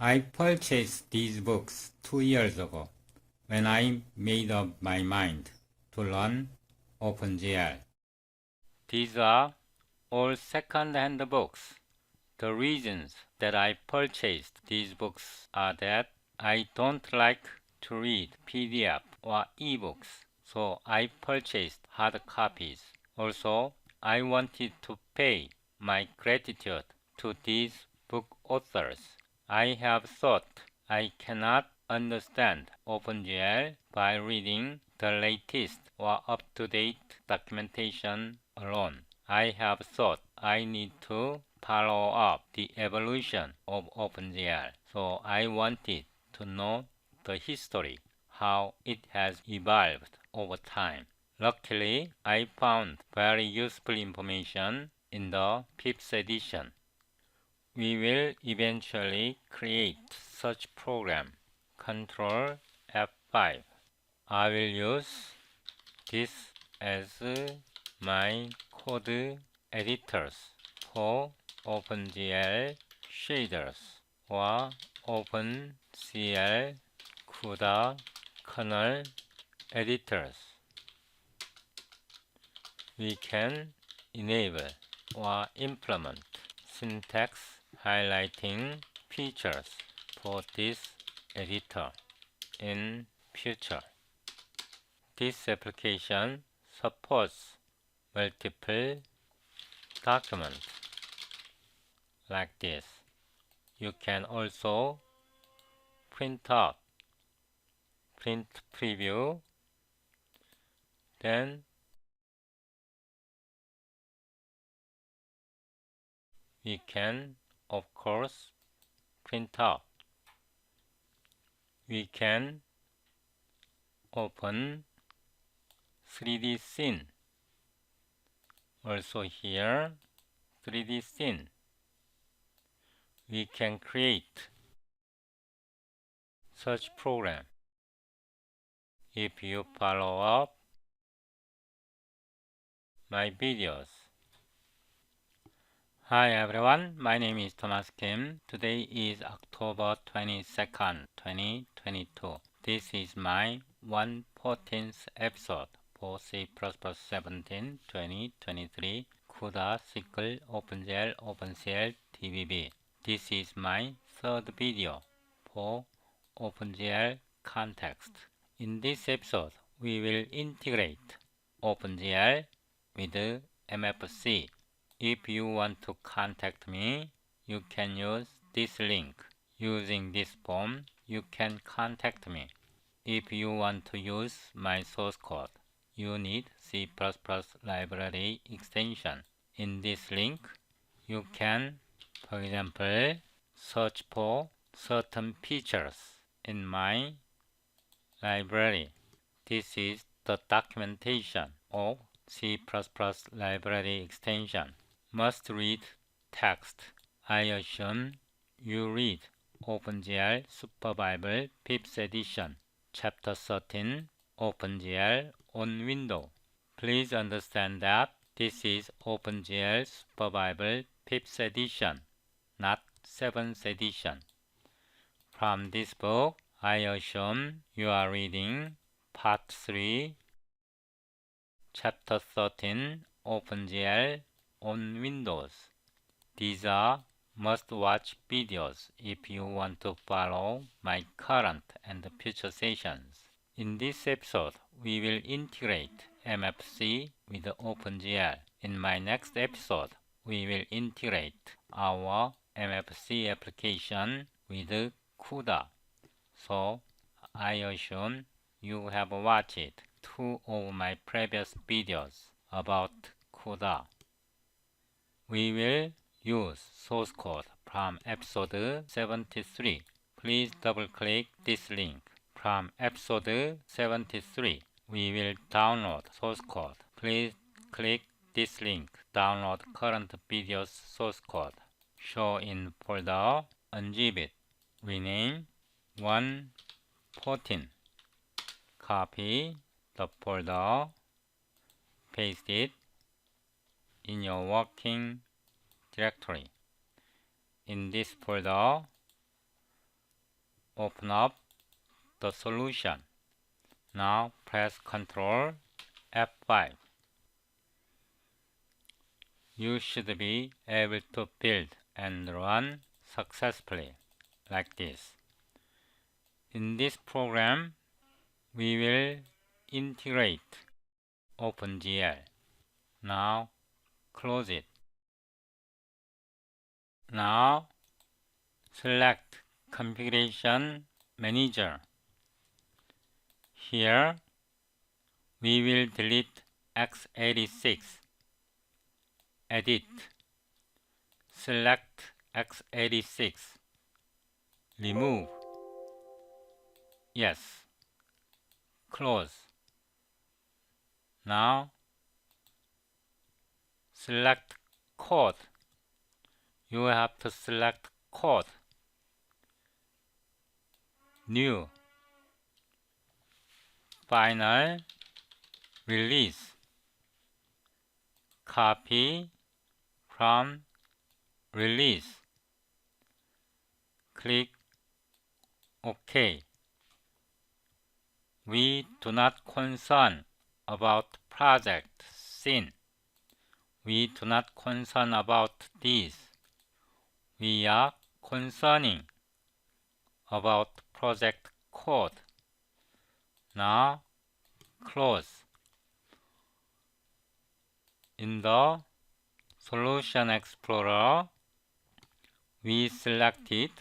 I purchased these books 2 years ago when I made up my mind to learn OpenGL. These are all second-hand books. The reasons that I purchased these books are that I don't like to read PDF or ebooks, so I purchased hard copies. Also, I wanted to pay my gratitude to these book authors. I have thought I cannot understand OpenGL by reading the latest or up-to-date documentation alone. I have thought I need to follow up the evolution of OpenGL, so I wanted to know the history, how it has evolved over time. Luckily, I found very useful information in the 5th edition. We will eventually create such program. Control F5. I will use this as my code editors for OpenGL shaders or OpenGL CUDA kernel editors. We can enable or implement syntax highlighting features for this editor in future. This application supports multiple documents like this. You can also print out, print preview, then we can, of course, print out. We can open 3D scene. Also here, 3D scene. We can create such program. If you follow up my videos. Hi everyone, my name is Thomas Kim. Today is October 22nd, 2022. This is my 114th episode for C++ 17 2023 CUDA SQL OpenGL OpenCL DBB. This is my third video for OpenGL context. In this episode, we will integrate OpenGL with MFC. If you want to contact me, you can use this link. Using this form, you can contact me. If you want to use my source code, you need C++ library extension. In this link, you can, for example, search for certain features in my library. This is the documentation of C++ library extension. Must read text. I assume you read OpenGL SuperBible 5th edition, Chapter 13, OpenGL on Windows. Please understand that this is OpenGL SuperBible 5th edition, not 7th edition. From this book, I assume you are reading Part 3, Chapter 13, OpenGL on Windows. These are must-watch videos if you want to follow my current and future sessions. In this episode, we will integrate MFC with OpenGL. In my next episode, we will integrate our MFC application with CUDA. So, I assume you have watched 2 of my previous videos about CUDA. We will use source code from episode 73. Please double-click this link. From episode 73, we will download source code. Please click this link. Download current video's source code. Show in folder, unzip it. Rename 114. Copy the folder. Paste it in your working directory. In this folder, open up the solution. Now press Ctrl F5. You should be able to build and run successfully like this. In this program, we will integrate OpenGL. Now close it. Now select Configuration Manager. Here we will delete x86. Edit. Select x86. Remove. Yes. Close. Now select code. You have to select code. New. Final. Release. Copy from release. Click OK. We do not concern about project scene. We do not concern about this. We are concerning about project code. Now close. In the Solution Explorer, we selected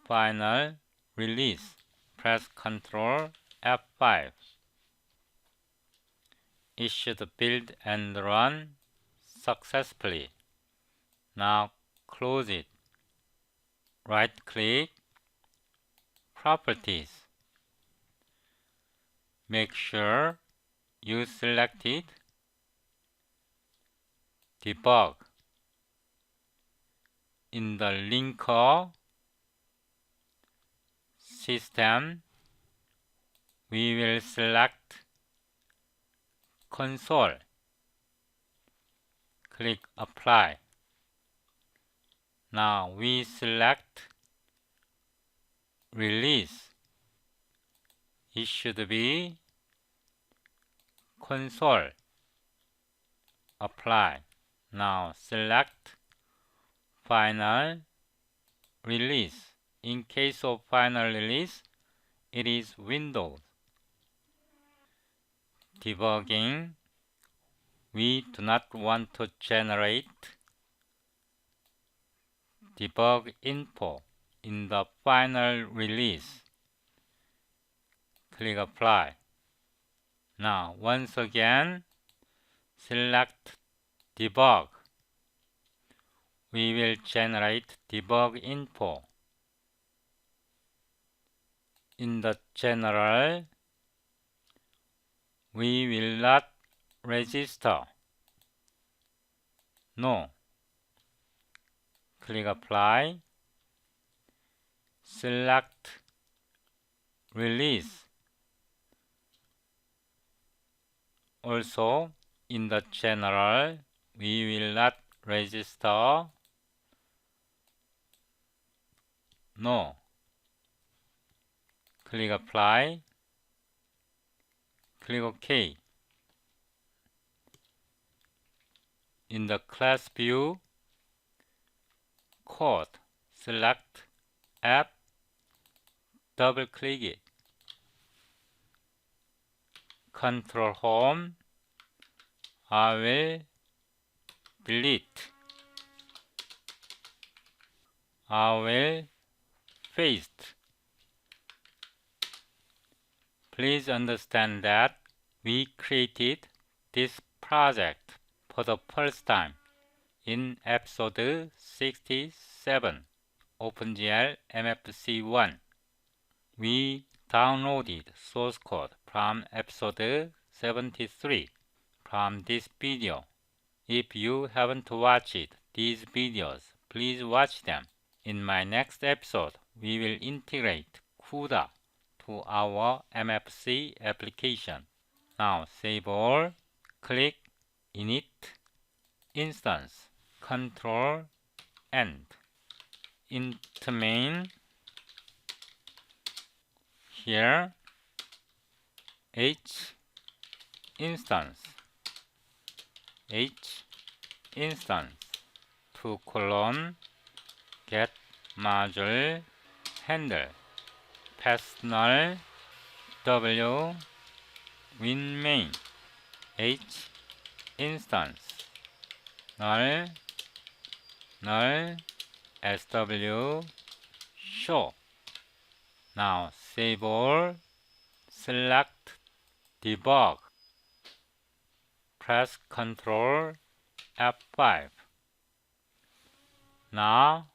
Final Release. Press Ctrl F5. It should build and run successfully. Now close it. Right-click, Properties. Make sure you selected Debug. In the linker system, we will select Console. Click Apply. Now we select Release. It should be Console. Apply. Now select Final Release. In case of final release, it is Windows. Debugging. We do not want to generate debug info in the final release. Click Apply. Now once again, select Debug. We will generate debug info. In the general, we will not register. No. Click Apply. Select Release. Also, in the general, we will not register. No. Click Apply. Click OK. In the class view, code, select App, double-click it. Control Home. I will delete. I will paste. Please understand that we created this project for the first time in episode 67, OpenGL MFC 1. We downloaded source code from episode 73 from this video. If you haven't watched these videos, please watch them. In my next episode, we will integrate CUDA to our MFC application. Now save all, click Init, Instance, Control End. Int main, here H instance 2 colon get module handle pass null W win main H instance null SW show. Now save all, select debug, press Ctrl F5. Now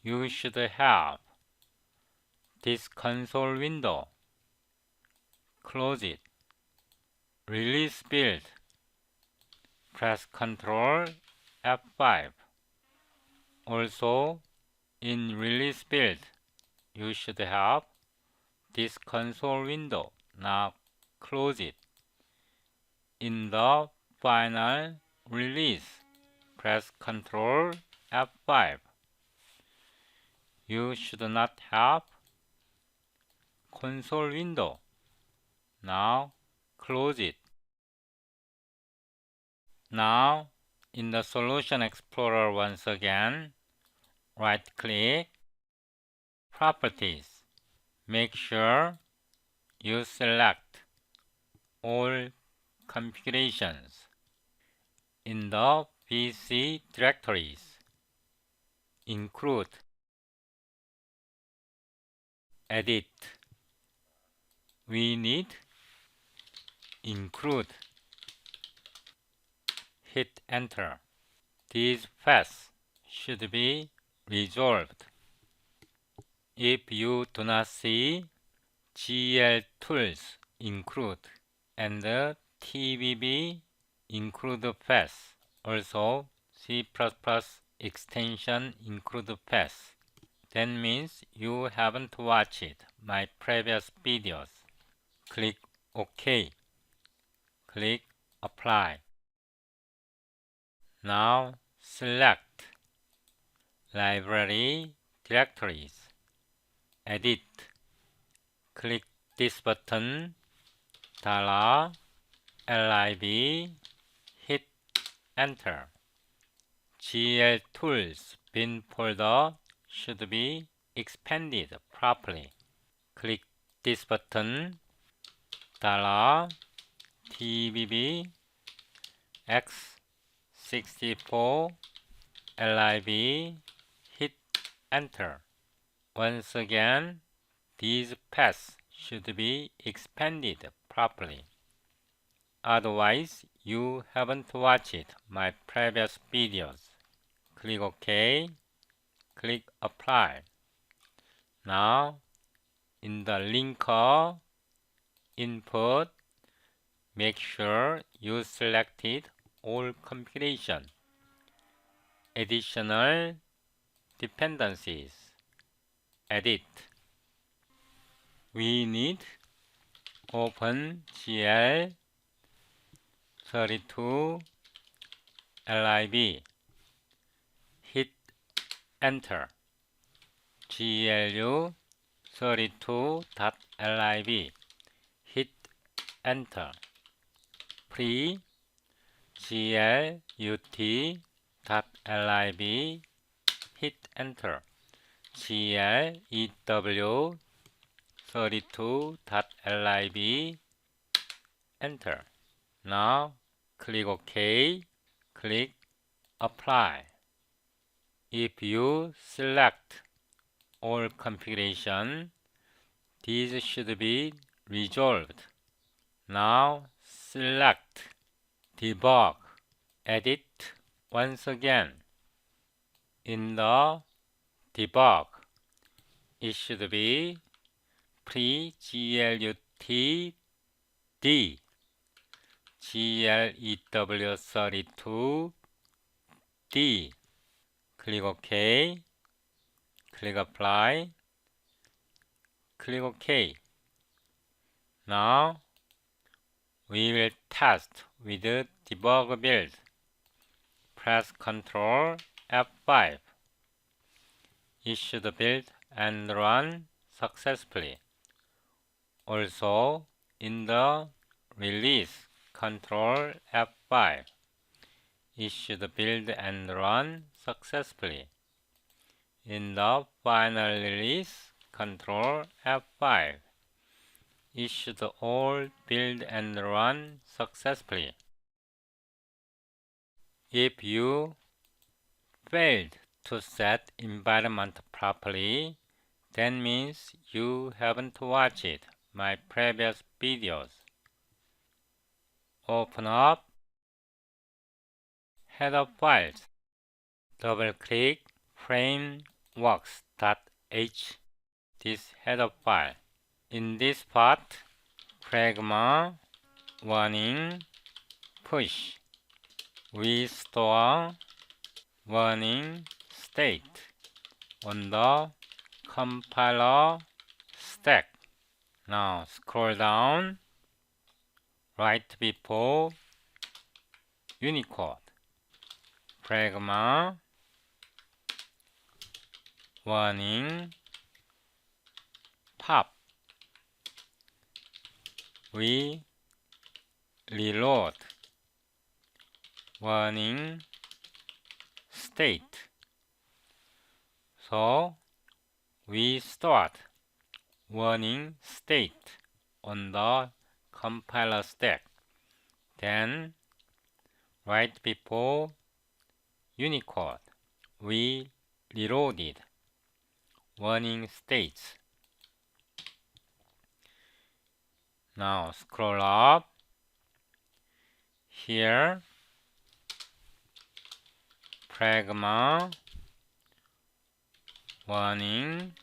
you should have this console window. Close it. Release build. Press Ctrl F5. Also, in release build, you should have this console window. Now close it. In the final release, press Ctrl F5. You should not have console window. Now close it. Now in the Solution Explorer once again, right-click, Properties. Make sure you select all configurations. In the PC directories, include, edit. We need include. Hit enter. These paths should be resolved. If you do not see GL tools include and TBB include path, also C++ extension include path, that means you haven't watched my previous videos. Click OK. Click Apply. Now select Library Directories. Edit. Click this button, $lib, hit enter. GL Tools bin folder should be expanded properly. Click this button, $tbb x64 lib, hit enter. Once again, these paths should be expanded properly. Otherwise, you haven't watched my previous videos. Click OK. Click Apply. Now, in the linker input, make sure you selected all configuration. Additional dependencies. Edit. We need OpenGL 32 lib. Hit enter. GLU 32.lib. Hit enter. Pre GLUT.lib. Hit enter. GLEW 32.lib. Enter. Now click OK. Click Apply. If you select all configuration, these should be resolved. Now select Debug. Edit once again. In the debug, it should be pre-GLUT D GLEW32 D. Click OK. Click Apply. Click OK. Now we will test with the debug build. Press Ctrl F5. It should build and run successfully. Also, in the release, Control F5. It should build and run successfully. In the final release, Control F5. It should all build and run successfully. If you failed to set environment properly, that means you haven't watched my previous videos. Open up header files. Double-click frameworks.h, this header file. In this part, pragma warning push. We store warning state on the compiler stack. Now scroll down right before Unicode. Pragma warning pop. We reload warning state. So we start warning state on the compiler stack. Then right before Unicode, we reloaded warning states. Now scroll up. Here, pragma warning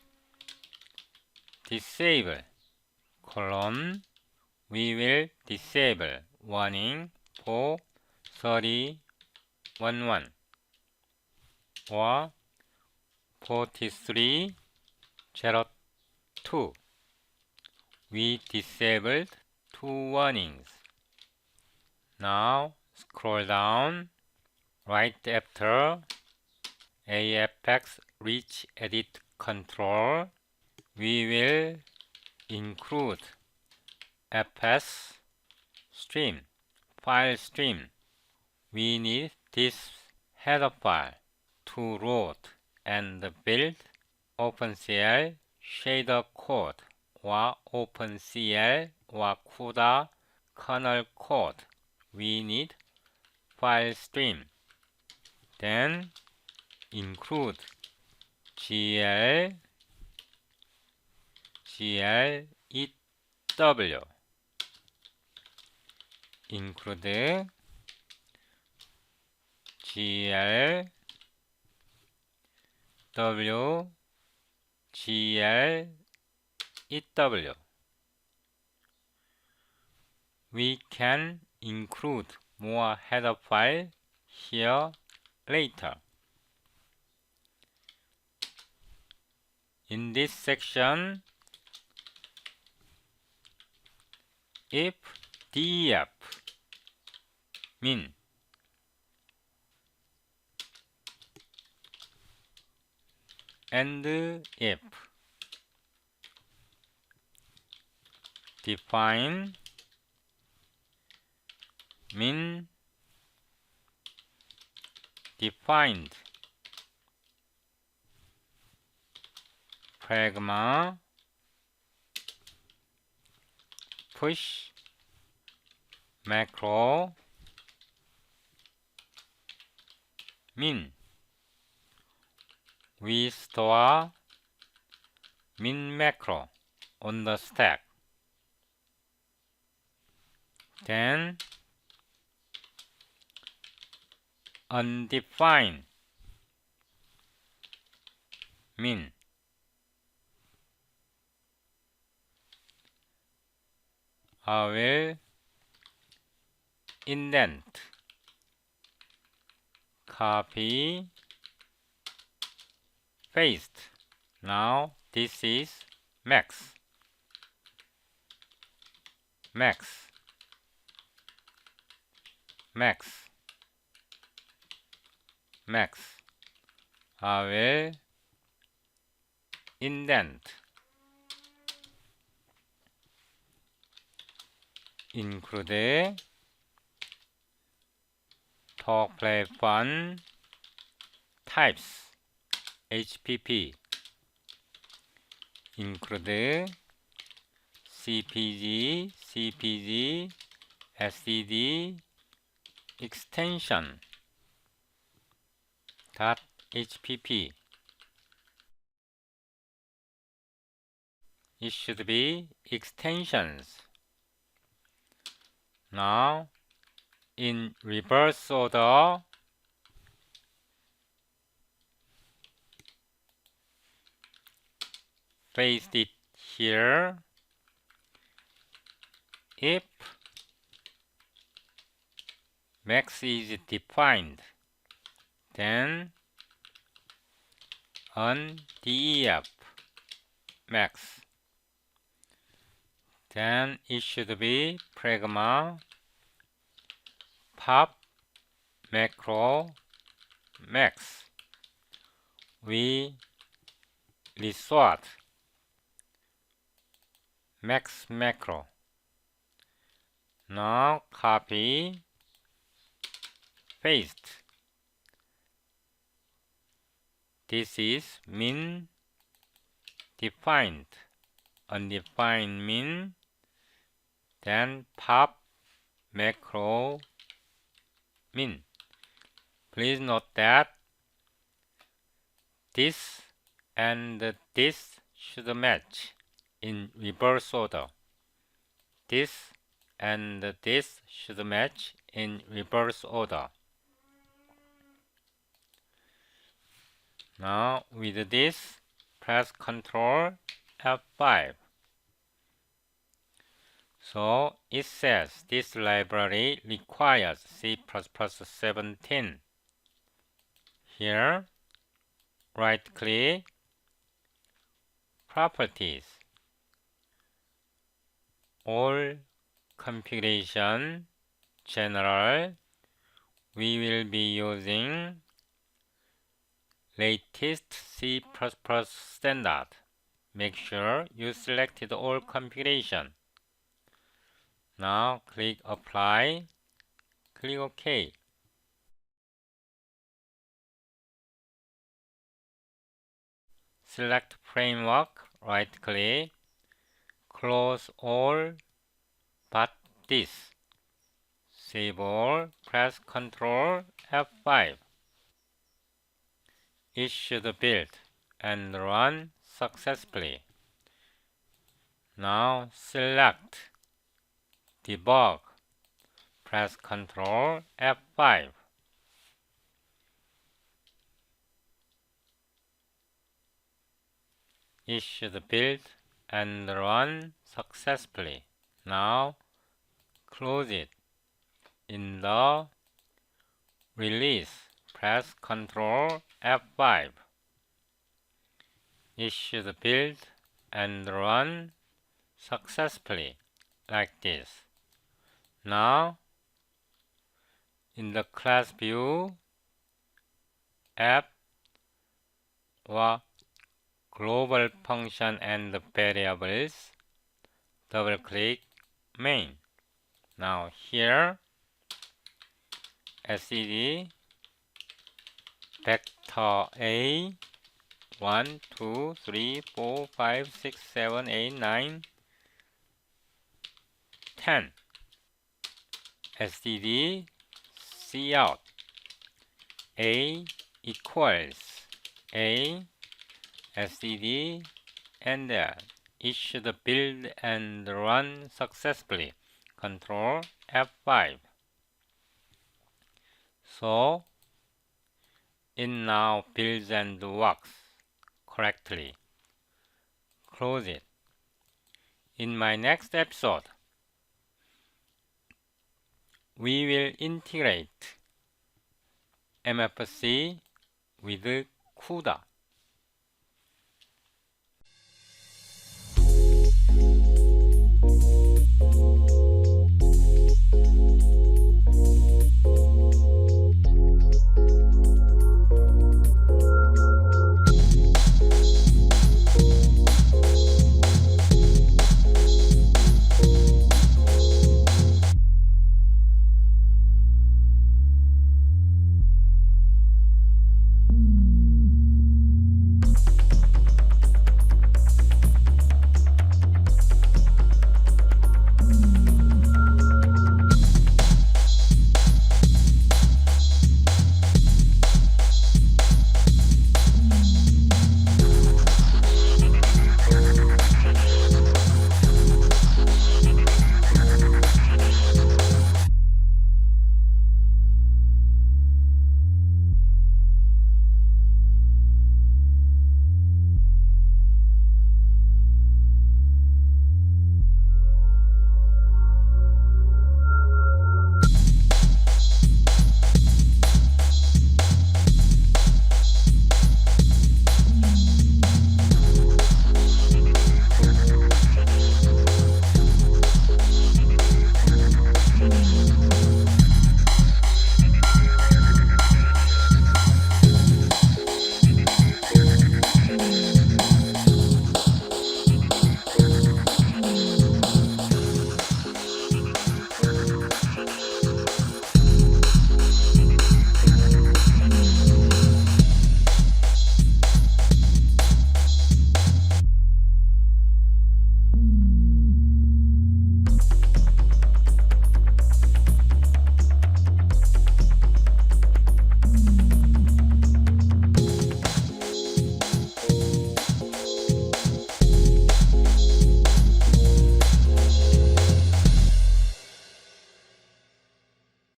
disable colon. We will disable warning for 3011 or 4302. We disabled 2 warnings. Now scroll down right after AFX reach edit control. We will include fs stream file stream. We need this header file to load and build OpenGL shader code or OpenGL or CUDA kernel code. We need file stream. Then include GLEW, include GLW, GLEW. We can include more header file here later. In this section, if def min and if define min defined pragma push macro min. We store min macro on the stack. Then undefined min. I will indent, copy, paste. Now this is max. Max. Max. Max. I will indent. include talk, play, fun, types, HPP, include CPG, SDD, extension, .hpp. It should be extensions. Now, in reverse order, paste it here. If max is defined, then on DEF max, then it should be pragma pop macro max. We resort max macro. Now copy, paste. This is min defined, undefined min, then pop macro min. Please note that this and this should match in reverse order. This and this should match in reverse order. Now with this, press Ctrl F5. So it says this library requires C++17. Here, right-click, Properties, All Configuration, General. We will be using latest C++ standard. Make sure you selected all configuration. Now click Apply, click OK. Select Framework, right-click, close all but this. Save all, press Ctrl F5. It should build and run successfully. Now select Debug, press Ctrl F5. It should build and run successfully. Now close it. In the release, press Ctrl F5. It should build and run successfully like this. Now in the class view, app or global function and variables, double click main. Now here, SED vector A 1, 2, 3, 4, 5, 6, 7, 8, 9, 10. STD cout A equals A STD, and it should build and run successfully. Ctrl F5. So it now builds and works correctly. Close it. In my next episode, we will integrate MFC with CUDA.